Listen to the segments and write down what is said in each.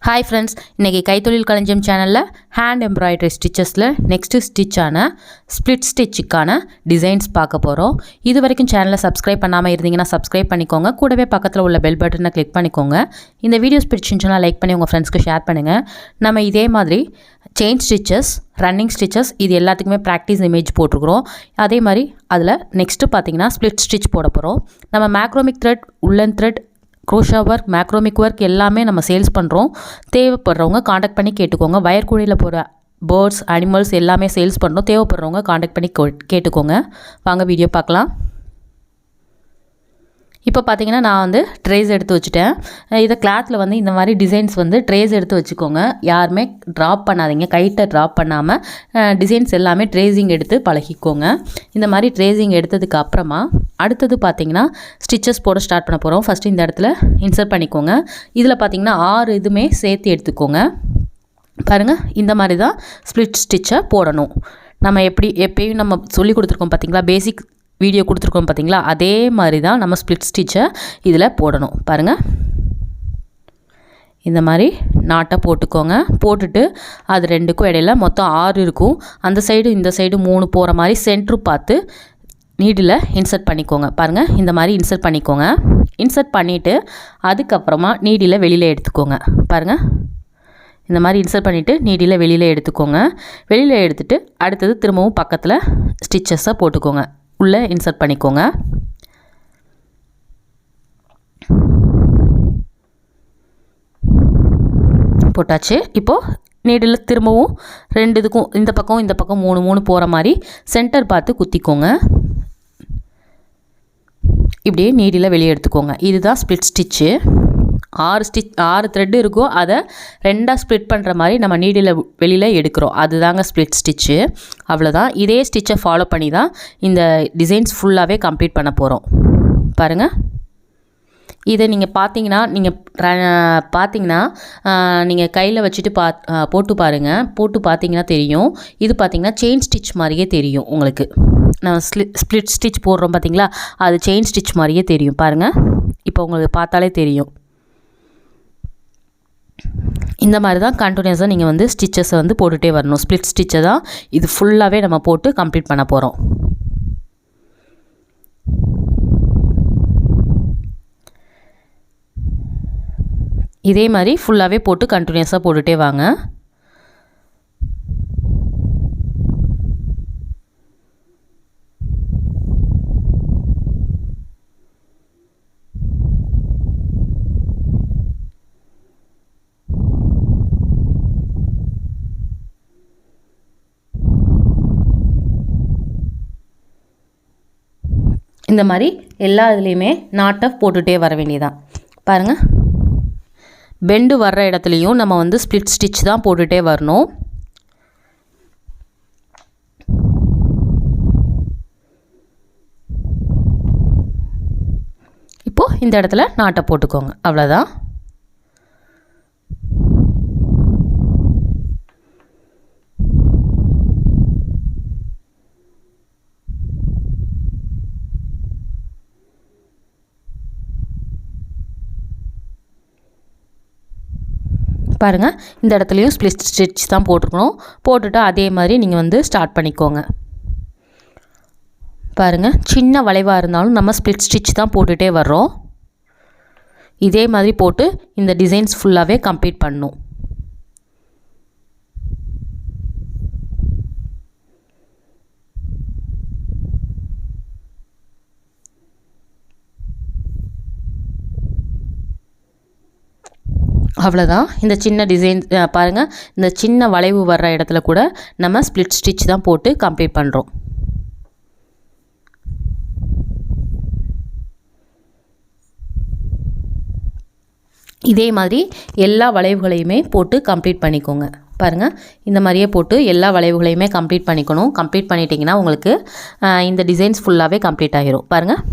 Hi friends, இன்னைக்கு கைத்தொழில் களஞ்சியம் சேனல்ல hand embroidery stitchesல next stitch ஆன split stitchக்கான டிசைன்ஸ் பார்க்க போறோம். இதுவரைக்கும் சேனலை subscribe பண்ணாம இருந்தீங்கன்னா subscribe பண்ணிக்கோங்க. கூடவே பக்கத்துல உள்ள bell button-ஐ click பண்ணிக்கோங்க. இந்த வீடியோஸ் பிடிச்சிருந்தா லைக் பண்ணி உங்க फ्रेंड्सக்கு ஷேர் பண்ணுங்க. நம்ம இதே மாதிரி chain stitches, running stitches இது எல்லாத்துக்குமே practice image போட்டுக்கிறோம். அதே மாதிரி அதுல next பாத்தீங்கன்னா split stitch போட போறோம். நம்ம macromic thread, woolen thread, crochet work, macromic work எல்லாமே நம்ம சேல்ஸ் பண்ணுறோம். தேவைப்படுறவங்க காண்டாக்ட் பண்ணி கேட்டுக்கோங்க. வயர் கூடையில் போகிற பேர்ட்ஸ், அனிமல்ஸ் எல்லாமே சேல்ஸ் பண்ணுறோம். தேவைப்படுறவங்க காண்டாக்ட் பண்ணி கேட்டுக்கோங்க. வாங்க வீடியோ பார்க்கலாம். இப்போ பார்த்தீங்கன்னா நான் வந்து ட்ரேஸ் எடுத்து வச்சுட்டேன். இதை கிளாத்தில் வந்து இந்த மாதிரி டிசைன்ஸ் வந்து ட்ரேஸ் எடுத்து வச்சுக்கோங்க. யாருமே ட்ராப் பண்ணாதீங்க, கைட்டை ட்ராப் பண்ணாமல் டிசைன்ஸ் எல்லாமே ட்ரேசிங் எடுத்து பழகிக்கோங்க. இந்த மாதிரி ட்ரேசிங் எடுத்ததுக்கு அப்புறமா அடுத்தது பார்த்தீங்கன்னா ஸ்டிச்சஸ் போட ஸ்டார்ட் பண்ண போகிறோம். ஃபஸ்ட்டு இந்த இடத்துல இன்சர்ட் பண்ணிக்கோங்க. இதில் பார்த்தீங்கன்னா 6 இதுவுமே சேர்த்து எடுத்துக்கோங்க. பாருங்கள், இந்த மாதிரி தான் ஸ்ப்ளிட் ஸ்டிச்சை போடணும். நம்ம எப்பயும் நம்ம சொல்லி கொடுத்துருக்கோம் பார்த்தீங்களா, பேசிக் வீடியோ கொடுத்துருக்கோம் பார்த்தீங்களா, அதே மாதிரி தான் நம்ம ஸ்ப்ளிட் ஸ்டிச்சை இதில் போடணும். பாருங்கள், இந்த மாதிரி நாட்டை போட்டுக்கோங்க. போட்டுட்டு அது ரெண்டுக்கும் இடையில மொத்தம் 6 இருக்கும். அந்த சைடு இந்த சைடு 3 போகிற மாதிரி சென்ட்ரு பார்த்து நீடில் இன்சர்ட் பண்ணிக்கோங்க. பாருங்கள், இந்த மாதிரி இன்சர்ட் பண்ணிக்கோங்க. இன்சர்ட் பண்ணிவிட்டு அதுக்கப்புறமா நீடில் வெளியில் எடுத்துக்கோங்க. பாருங்கள், இந்த மாதிரி இன்சர்ட் பண்ணிவிட்டு நீடில் வெளியில் எடுத்துக்கோங்க. வெளியில் எடுத்துகிட்டு அடுத்தது திரும்பவும் பக்கத்தில் ஸ்டிச்சஸை போட்டுக்கோங்க. உள்ளே இன்சர்ட் பண்ணிக்கோங்க. போட்டாச்சு. இப்போது நீடில் திரும்பவும் 2 இதுக்கும் இந்த பக்கம் 3 போகிற மாதிரி சென்டர் பார்த்து குத்திக்கோங்க. இப்படியே நீடில் வெளியே எடுத்துக்கோங்க. இதுதான் ஸ்ப்ளிட் ஸ்டிச்சு. 6 த்ரெட் இருக்கும். அதை 2ஆக ஸ்ப்ளிட் பண்ணுற மாதிரி நம்ம நீடில் வெளியில் எடுக்கிறோம். அதுதாங்க ஸ்ப்ளிட் ஸ்டிச்சு. அவ்வளோதான். இதே ஸ்டிச்சை ஃபாலோ பண்ணி தான் இந்த டிசைன்ஸ் ஃபுல்லாகவே கம்ப்ளீட் பண்ண போகிறோம். பாருங்கள், இதை நீங்கள் பார்த்தீங்கன்னா நீங்கள் கையில் வச்சுட்டு போட்டு பாருங்கள். போட்டு பார்த்தீங்கன்னா தெரியும். இது பார்த்தீங்கன்னா செயின் ஸ்டிச் மாதிரியே தெரியும் உங்களுக்கு. நான் ஸ்ப்ளிட் ஸ்டிச் போடுறோம் பார்த்தீங்களா, அது செயின் ஸ்டிச் மாதிரியே தெரியும். பாருங்கள், இப்போ உங்களுக்கு பார்த்தாலே தெரியும். இந்த மாதிரி தான் கண்டினியூஸாக நீங்கள் வந்து ஸ்டிச்சஸை வந்து போட்டுகிட்டே வரணும். ஸ்ப்ளிட் ஸ்டிச்சை தான் இது ஃபுல்லாகவே நம்ம போட்டு கம்ப்ளீட் பண்ண போகிறோம். இதே மாதிரி ஃபுல்லாகவே போட்டு கண்டினியூஸாக போட்டுகிட்டே வாங்க. இந்த மாதிரி எல்லா இதுலேயுமே நாட்டை போட்டுகிட்டே வர வேண்டியதான். பாருங்கள், பெண்டு வர்ற இடத்துலையும் நம்ம வந்து ஸ்ப்ளிட் ஸ்டிச் தான் போட்டுகிட்டே வரணும். இப்போது இந்த இடத்துல நாட்டை போட்டுக்கோங்க. அவ்வளோதான். பாருங்கள், இந்த இடத்துலையும் ஸ்ப்ளிட் ஸ்டிச் தான் போட்டுக்கணும். போட்டுட்டு அதே மாதிரி நீங்கள் வந்து ஸ்டார்ட் பண்ணிக்கோங்க. பாருங்கள், சின்ன வளைவாக இருந்தாலும் நம்ம ஸ்ப்ளிட் ஸ்டிச் தான் போட்டுகிட்டே வர்றோம். இதே மாதிரி போட்டு இந்த டிசைன்ஸ் ஃபுல்லாகவே கம்ப்ளீட் பண்ணணும். அவ்வளோதான். இந்த சின்ன டிசைன் பாருங்கள், இந்த சின்ன வளைவு வர்ற இடத்துல கூட நம்ம ஸ்ப்ளிட் ஸ்டிச் தான் போட்டு கம்ப்ளீட் பண்ணுறோம். இதே மாதிரி எல்லா வளைவுகளையுமே போட்டு கம்ப்ளீட் பண்ணிக்கோங்க. பாருங்கள், இந்த மாதிரியே போட்டு எல்லா வளைவுகளையுமே கம்ப்ளீட் பண்ணிக்கணும். கம்ப்ளீட் பண்ணிட்டீங்கன்னா உங்களுக்கு இந்த டிசைன்ஸ் ஃபுல்லாகவே கம்ப்ளீட் ஆகிரும். பாருங்கள்,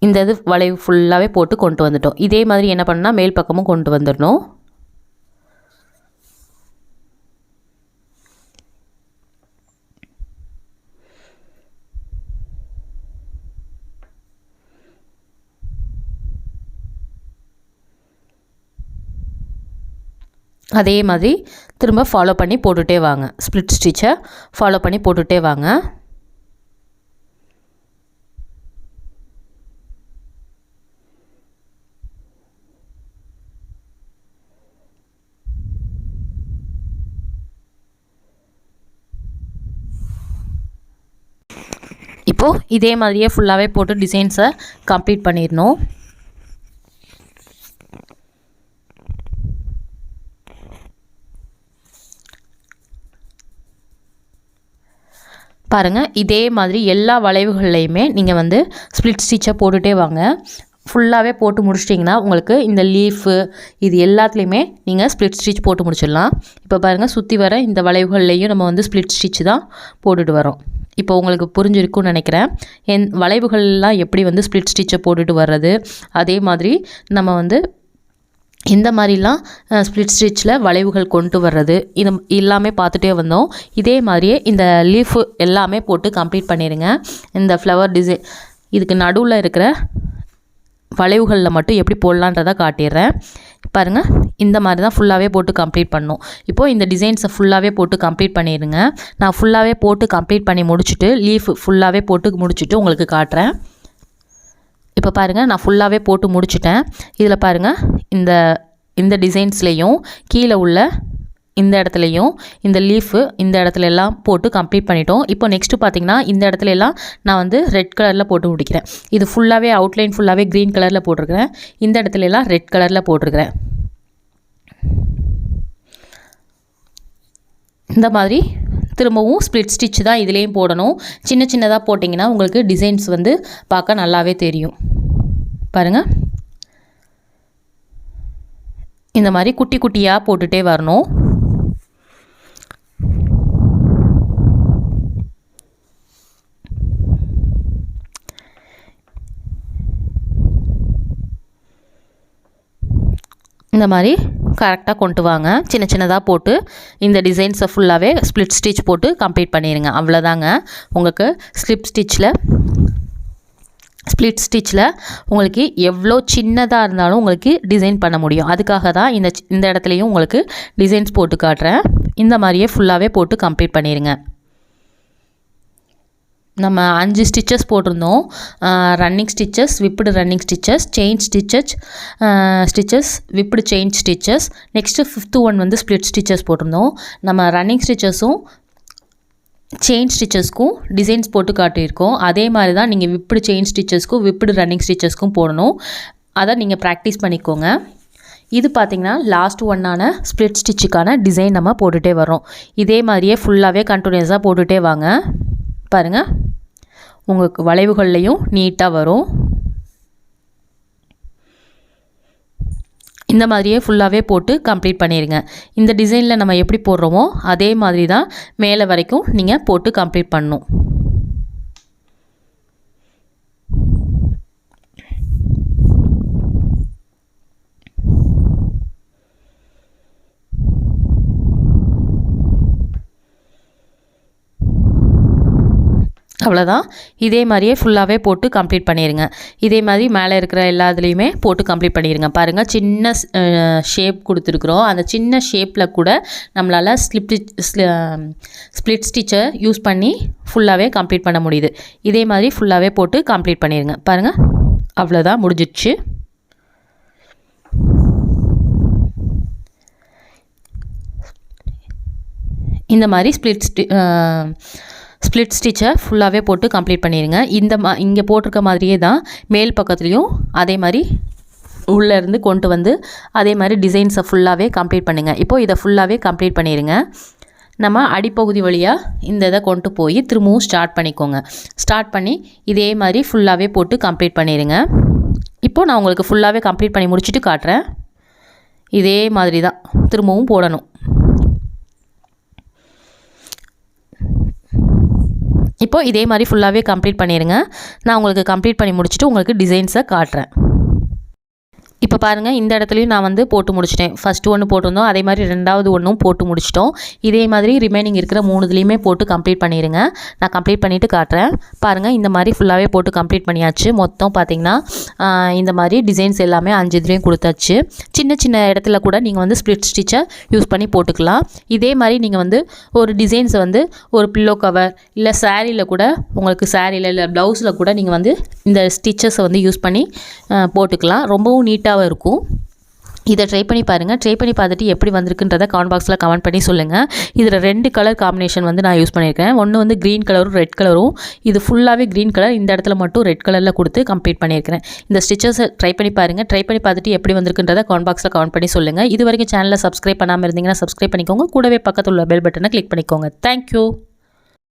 இந்த இது வளைவு ஃபுல்லாகவே போட்டு கொண்டு வந்துட்டோம். இதே மாதிரி என்ன பண்ணால் மேல் பக்கமும் கொண்டு வந்துடணும். அதே மாதிரி திரும்ப ஃபாலோ பண்ணி போட்டுகிட்டே வாங்க. ஸ்ப்ளிட் ஸ்டிச்சை ஃபாலோ பண்ணி போட்டுகிட்டே வாங்க. இப்போது இதே மாதிரியே ஃபுல்லாகவே போட்டு டிசைன்ஸை கம்ப்ளீட் பண்ணிடணும். பாருங்கள், இதே மாதிரி எல்லா வளைவுகள்லையுமே நீங்கள் வந்து ஸ்ப்ளிட் ஸ்டிச்சை போட்டுகிட்டே வாங்க. ஃபுல்லாகவே போட்டு முடிச்சிட்டிங்கன்னா உங்களுக்கு இந்த லீஃபு இது எல்லாத்துலேயுமே நீங்கள் ஸ்ப்ளிட் ஸ்டிச் போட்டு முடிச்சிடலாம். இப்போ பாருங்கள், சுற்றி வர இந்த வளைவுகள்லேயும் நம்ம வந்து ஸ்ப்ளிட் ஸ்டிச் தான் போட்டுட்டு வரோம். இப்போ உங்களுக்கு புரிஞ்சிருக்குன்னு நினைக்கிறேன். வளைவுகள்லாம் எப்படி வந்து ஸ்ப்ளிட் ஸ்டிச்சை போட்டுட்டு வர்றது, அதே மாதிரி நம்ம வந்து இந்த மாதிரிலாம் ஸ்ப்ளிட் ஸ்டிச்சில் வளைவுகள் கொண்டு வர்றது, இது எல்லாமே பார்த்துட்டே வந்தோம். இதே மாதிரியே இந்த லீஃபு எல்லாமே போட்டு கம்ப்ளீட் பண்ணிடுங்க. இந்த ஃப்ளவர் டிசைன் இதுக்கு நடுவில் இருக்கிற வளைவுகளில் மட்டும் எப்படி போடலான்றதை காட்டிடுறேன். பாருங்கள், இந்த மாதிரி தான் ஃபுல்லாகவே போட்டு கம்ப்ளீட் பண்ணணும். இப்போது இந்த டிசைன்ஸை ஃபுல்லாகவே போட்டு கம்ப்ளீட் பண்ணிடுங்க. நான் ஃபுல்லாகவே போட்டு கம்ப்ளீட் பண்ணி முடிச்சுட்டு லீஃப் ஃபுல்லாகவே போட்டு முடிச்சுட்டு உங்களுக்கு காட்டுறேன். இப்போ பாருங்கள், நான் ஃபுல்லாகவே போட்டு முடிச்சிட்டேன். இதில் பாருங்கள், இந்த டிசைன்ஸ்லேயும் கீழே உள்ள இந்த இடத்துலையும் இந்த லீஃபு இந்த இடத்துல எல்லாம் போட்டு கம்ப்ளீட் பண்ணிட்டோம். இப்போ நெக்ஸ்ட்டு பார்த்திங்கன்னா இந்த இடத்துல எல்லாம் நான் வந்து ரெட் கலரில் போட்டு முடிக்கிறேன். இது ஃபுல்லாகவே அவுட்லைன் ஃபுல்லாகவே க்ரீன் கலரில் போட்டிருக்கிறேன். இந்த இடத்துல எல்லாம் ரெட் கலரில் போட்டிருக்கிறேன். இந்த மாதிரி திரும்பவும் ஸ்ப்ளிட் ஸ்டிச் தான் இதுலேயும் போடணும். சின்ன சின்னதாக போட்டிங்கன்னா உங்களுக்கு டிசைன்ஸ் வந்து பார்க்க நல்லாவே தெரியும். பாருங்கள், இந்த மாதிரி குட்டி குட்டியாக போட்டுகிட்டே வரணும். இந்த மாதிரி கரெக்டாக கொண்டு வாங்க. சின்ன சின்னதாக போட்டு இந்த டிசைன்ஸை ஃபுல்லாகவே ஸ்ப்ளிட் ஸ்டிச் போட்டு கம்ப்ளீட் பண்ணிடுங்க. அவ்வளோதாங்க. உங்களுக்கு ஸ்ப்ளிட் ஸ்டிச்சில் உங்களுக்கு எவ்வளோ சின்னதாக இருந்தாலும் உங்களுக்கு டிசைன் பண்ண முடியும். அதுக்காக தான் இந்த இடத்துலையும் உங்களுக்கு டிசைன்ஸ் போட்டு காட்டுறேன். இந்த மாதிரியே ஃபுல்லாகவே போட்டு கம்ப்ளீட் பண்ணிடுங்க. நம்ம 5 ஸ்டிச்சஸ் போட்டிருந்தோம். ரன்னிங் ஸ்டிச்சஸ், விப்புடு ரன்னிங் ஸ்டிச்சஸ், செயின் ஸ்டிச்சஸ், விப்புடு chain stitches. Next 5th one வந்து ஸ்ப்ளிட் ஸ்டிச்சஸ் போட்டிருந்தோம். நம்ம ரன்னிங் ஸ்டிச்சஸும் செயின் ஸ்டிச்சஸ்க்கும் டிசைன்ஸ் போட்டு காட்டியிருக்கோம். அதே மாதிரி தான் நீங்கள் விப்புடு செயின் ஸ்டிச்சஸ்க்கும் விப்புடு ரன்னிங் ஸ்டிச்சஸ்க்கும் போடணும். அதை நீங்கள் ப்ராக்டிஸ் பண்ணிக்கோங்க. இது பார்த்திங்கன்னா லாஸ்ட் ஒன்னான ஸ்ப்ளிட் ஸ்டிச்சுக்கான டிசைன் நம்ம போட்டுகிட்டே வரோம். இதே மாதிரியே ஃபுல்லாகவே கண்டினியூஸாக போட்டுகிட்டே வாங்க. பாருங்கள், உங்களுக்கு வளைவுகள்லையும் நீட்டாக வரும். இந்த மாதிரியே ஃபுல்லாகவே போட்டு கம்ப்ளீட் பண்ணிடுங்க. இந்த டிசைனில் நம்ம எப்படி போடுறோமோ அதே மாதிரி தான் மேலே வரைக்கும் நீங்கள் போட்டு கம்ப்ளீட் பண்ணணும். அவ்வளோதான். இதே மாதிரியே ஃபுல்லாகவே போட்டு கம்ப்ளீட் பண்ணிடுங்க. இதே மாதிரி மேலே இருக்கிற எல்லாத்துலேயுமே போட்டு கம்ப்ளீட் பண்ணிடுங்க. பாருங்கள், சின்ன ஷேப் கொடுத்துருக்குறோம். அந்த சின்ன ஷேப்பில் கூட நம்மளால் ஸ்ப்ளிட் ஸ்டிச்சை யூஸ் பண்ணி ஃபுல்லாகவே கம்ப்ளீட் பண்ண முடியுது. இதே மாதிரி ஃபுல்லாகவே போட்டு கம்ப்ளீட் பண்ணிடுங்க. பாருங்கள், அவ்வளோதான், முடிஞ்சிடுச்சு. இந்த மாதிரி ஸ்ப்ளிட் ஸ்டிச்சை ஃபுல்லாகவே போட்டு கம்ப்ளீட் பண்ணிடுங்க. இங்கே போட்டிருக்க மாதிரியே தான் மேல் பக்கத்துலேயும் அதே மாதிரி உள்ளேருந்து கொண்டு வந்து அதே மாதிரி டிசைன்ஸை ஃபுல்லாகவே கம்ப்ளீட் பண்ணுங்கள். இப்போது இதை ஃபுல்லாகவே கம்ப்ளீட் பண்ணிடுங்க. நம்ம அடிப்பகுதி வழியாக இந்த இதை கொண்டு போய் திரும்பவும் ஸ்டார்ட் பண்ணிக்கோங்க. ஸ்டார்ட் பண்ணி இதே மாதிரி ஃபுல்லாகவே போட்டு கம்ப்ளீட் பண்ணிடுங்க. இப்போது நான் உங்களுக்கு ஃபுல்லாகவே கம்ப்ளீட் பண்ணி முடிச்சுட்டு காட்டுறேன். இதே மாதிரி தான் திரும்பவும் போடணும். இப்போது இதே மாதிரி ஃபுல்லாகவே கம்ப்ளீட் பண்ணிடுங்க. நான் உங்களுக்கு கம்ப்ளீட் பண்ணி முடிச்சுட்டு உங்களுக்கு டிசைன்ஸை காட்டுறேன். இப்போ பாருங்கள், இந்த இடத்துலையும் நான் வந்து போட்டு முடிச்சிட்டேன். ஃபஸ்ட்டு ஒன்று போட்டிருந்தோம், அதே மாதிரி ரெண்டாவது ஒன்றும் போட்டு முடிச்சிட்டோம். இதே மாதிரி ரிமைனிங் இருக்கிற 3 இதுலேயுமே போட்டு கம்ப்ளீட் பண்ணிடுங்க. நான் கம்ப்ளீட் பண்ணிவிட்டு காட்டுறேன். பாருங்கள், இந்த மாதிரி ஃபுல்லாகவே போட்டு கம்ப்ளீட் பண்ணியாச்சு. மொத்தம் பார்த்திங்கன்னா இந்த மாதிரி டிசைன்ஸ் எல்லாமே 5 இதுலேயும் கொடுத்தாச்சு. சின்ன சின்ன இடத்துல கூட நீங்கள் வந்து ஸ்ப்ளிட் ஸ்டிச்சை யூஸ் பண்ணி போட்டுக்கலாம். இதே மாதிரி நீங்கள் வந்து ஒரு டிசைன்ஸை வந்து ஒரு பில்லோ கவர் இல்லை சாரியில் கூட, உங்களுக்கு சாரியில் இல்லை ப்ளவுஸில் கூட நீங்கள் வந்து இந்த ஸ்டிச்சஸை வந்து யூஸ் பண்ணி போட்டுக்கலாம். ரொம்பவும் நீட்டாக இருக்கும். இதை ட்ரை பண்ணி பாருங்கள். ட்ரை பண்ணி பார்த்துட்டு எப்படி வந்திருக்குன்றதை கமெண்ட் பாக்ஸில் கமெண்ட் பண்ணி சொல்லுங்கள். இதில் 2 கலர் காம்பினேஷன் வந்து நான் யூஸ் பண்ணியிருக்கேன். ஒன்று வந்து க்ரீன் கலரும் ரெட் கலரும். இது ஃபுல்லாகவே க்ரீன் கலர், இந்த இடத்துல மட்டும் ரெட் கலரில் கொடுத்து கம்ப்ளீட் பண்ணியிருக்கிறேன். இந்த ஸ்டிச்சஸை ட்ரை பண்ணி பாருங்கள். ட்ரை பண்ணி பார்த்துட்டு எப்படி வந்திருக்குன்றதை கமெண்ட் பாக்ஸில் கமெண்ட் பண்ணி சொல்லுங்கள். இது வரைக்கும் சேனலை சப்ஸ்கிரைப் பண்ணாமல் இருந்தீங்கன்னா சப்ஸ்கிரைப் பண்ணிக்கோங்க. கூடவே பக்கத்தில் உள்ள பெல் பட்டனை கிளிக் பண்ணிக்கோங்க. தேங்க்யூ.